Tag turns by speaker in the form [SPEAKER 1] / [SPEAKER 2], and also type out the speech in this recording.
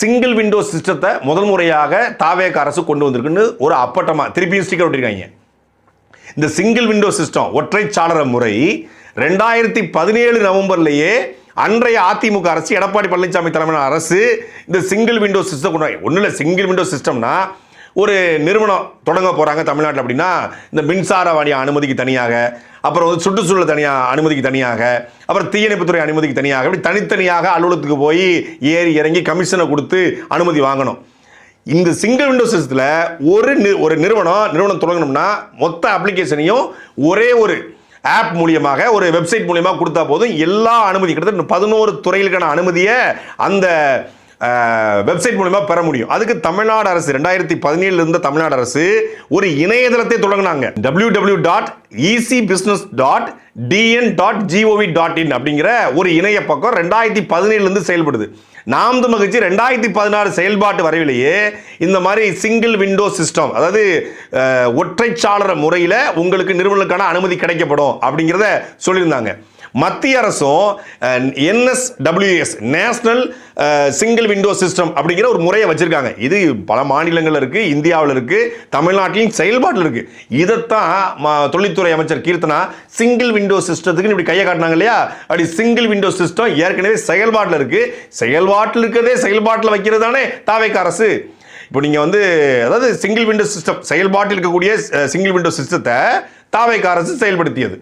[SPEAKER 1] Single window சிஸ்டத்தை முதல் முறையாக தாவேக அரசு கொண்டு வந்திருக்குன்னு ஒரு அப்பட்டமா திருப்பியும் ஸ்டிக்கர் ஒட்டிருக்காங்க. இந்த சிங்கிள் விண்டோ சிஸ்டம் ஒற்றை சாளர முறை 2017 நவம்பர்லேயே அன்றைய அதிமுக அரசு எடப்பாடி பழனிசாமி தலைமையிலான அரசு இந்த சிங்கிள் விண்டோ சிஸ்டம் கொண்டு ஒன்றும் இல்லை. சிங்கிள் விண்டோ சிஸ்டம்னா ஒரு நிறுவனம் தொடங்க போகிறாங்க தமிழ்நாட்டில் அப்படின்னா இந்த மின்சார வாரிய அனுமதிக்கு தனியாக, அப்புறம் வந்து சுற்றுச்சூழல் தனியாக அனுமதிக்கு தனியாக, அப்புறம் தீயணைப்புத்துறை அனுமதிக்கு தனியாக, அப்படி தனித்தனியாக அலுவலகத்துக்கு போய் ஏறி இறங்கி கமிஷனை கொடுத்து அனுமதி வாங்கணும். இந்த சிங்கிள் விண்டோ சிஸ்டத்தில் ஒரு நிறுவனம் தொடங்கணும்னா மொத்த அப்ளிகேஷனையும் ஒரே ஒரு ஆப் மூலியமாக ஒரு வெப்சைட் மூலியமாக கொடுத்தா போதும் எல்லா அனுமதி கிட்டத்தட்ட 11 துறைகளுக்கான அனுமதியை அந்த வெப்சைட் மூலமா பெற முடியும். அதுக்கு தமிழ்நாடு அரசு 2017 இருந்த தமிழ்நாடு அரசு ஒரு இணையதளத்தை தொடங்கினாங்க. www.ecbusiness.dn.gov.in அப்படிங்கிற ஒரு இணைய பக்கம் 2017 இருந்து செயல்படுது. நாம் மகிழ்ச்சி 2016 செயல்பாட்டு வரைவிலேயே இந்த மாதிரி சிங்கிள் விண்டோ சிஸ்டம், அதாவது ஒற்றை சாளர முறையில் உங்களுக்கு நிறுவனங்களுக்கான அனுமதி கிடைக்கப்படும் அப்படிங்கிறத சொல்லியிருந்தாங்க. மத்திய அரசும் NSWS national single window system அப்படிங்கிற ஒரு முறையை வச்சிருக்காங்க. இது பல மாநிலங்கள் இருக்கு, இந்தியாவில் இருக்கு, தமிழ்நாட்டிலும் செயல்பாட்டில் இருக்கு. இதைத்தான் தொழில்துறை அமைச்சர் கீர்த்தனா சிங்கிள் விண்டோ சிஸ்டத்துக்கு இப்படி கையை காட்டினாங்க இல்லையா? அப்படி சிங்கிள் விண்டோ சிஸ்டம் ஏற்கனவே செயல்பாட்டில் இருக்கு. செயல்பாட்டில் இருக்கிறதே செயல்பாட்டில் வைக்கிறது தானே தாவேக அரசு. இப்போ நீங்க வந்து அதாவது சிங்கிள் விண்டோ சிஸ்டம் செயல்பாட்டில் இருக்கக்கூடிய சிங்கிள் விண்டோ சிஸ்டத்தை தாவேக அரசு செயல்படுத்தியது.